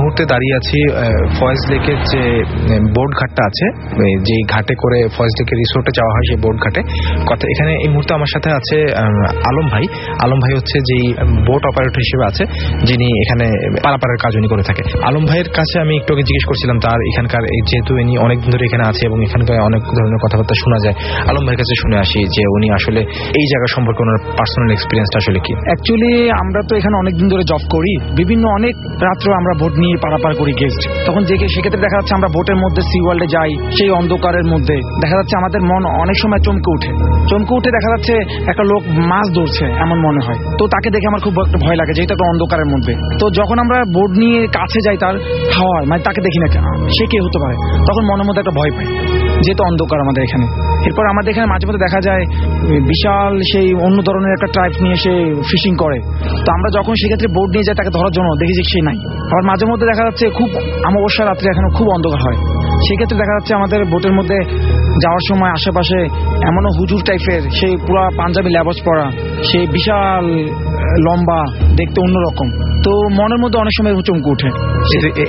মুহূর্তে দাঁড়িয়ে আছি ফয়েজ লেকের যে বোট ঘাটটা আছে, যে ঘাটে করে ফয়েজ লেকের রিসোর্টে যাওয়া হয়, সেই বোট ঘাটে কথা। এখানে এই মুহূর্তে আমার সাথে আছে আলম ভাই। আলম ভাই হচ্ছে যেই বোট অপারেটর হিসেবে আছে, যিনি এখানে পারাপারের কাজ উনি করে থাকে। আলম ভাইয়ের কাছে আমি একটু আগে জিজ্ঞেস করছিলাম তার এখানকার, যেহেতু ইনি অনেকদিন ধরে এখানে আছে এবং এখানকার অনেক ধরনের কথাবার্তা শোনা যায়, আলম ভাইয়ের কাছে শুনে আসি যে উনি আসলে এই জায়গা সম্পর্কে ওনার পার্সোনাল এক্সপিরিয়েন্সটা আসলে কি। অ্যাকচুয়ালি আমরা তো এখানে অনেকদিন ধরে জব করি, বিভিন্ন অনেক রাত্রে আমরা বোট নিয়ে পারাপার করি গেস্ট। তখন সেক্ষেত্রে দেখা যাচ্ছে আমরা বোটের মধ্যে সি ওয়ার্ল্ডে যাই, সেই অন্ধকারের মধ্যে দেখা যাচ্ছে আমাদের মন অনেক সময় চমকে উঠে দেখা যাচ্ছে একটা লোক মাছ ধরছে এমন মনে হয়। তো তাকে দেখে আমার খুব একটা ভয় লাগে, যেহেতু একটা অন্ধকারের মধ্যে। তো যখন আমরা বোট নিয়ে কাছে যাই তার হাওয়ায়, মানে তাকে দেখি না সে কে হতে পারে, তখন মনের মধ্যে একটা ভয় পাই, যেহেতু অন্ধকার আমাদের এখানে। এরপর আমাদের এখানে মাঝে মধ্যে দেখা যায় বিশাল সেই অন্য ধরনের একটা ট্রাইব নিয়ে সে ফিশিং করে। তো আমরা যখন সেক্ষেত্রে বোট নিয়ে যাই তাকে ধরার জন্য, দেখি যে সে নাই। আবার মাঝে মধ্যে দেখা যাচ্ছে খুব অমাবস্যা রাত্রে এখানে খুব অন্ধকার হয়, সেক্ষেত্রে দেখা যাচ্ছে আমাদের বোটের মধ্যে যাওয়ার সময় আশেপাশে এমনও হুজুর টাইপের, সেই পুরা পাঞ্জাবি লেবাস পরা, সেই বিশাল লম্বা, দেখতে অন্যরকম। তো মনের মধ্যে অনেক সময় চমকে উঠে।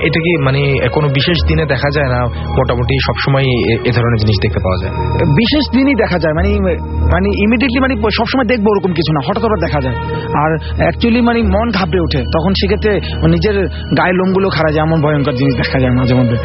এটা কি মানে কোনো বিশেষ দিনে দেখা যায় না, মোটামুটি সবসময় এ ধরনের জিনিস দেখতে পাওয়া যায়? বিশেষ দিনই দেখা যায়, মানে ইমিডিয়েটলি মানে সবসময় দেখবো ওরকম কিছু না, হঠাৎ দেখা যায়। আর অ্যাকচুয়ালি মানে মন ঘাবড়ে ওঠে, তখন সেক্ষেত্রে নিজের গায়ের লোমগুলো খাড়া যায়, এমন ভয়ঙ্কর জিনিস দেখা যায় মাঝে মধ্যে।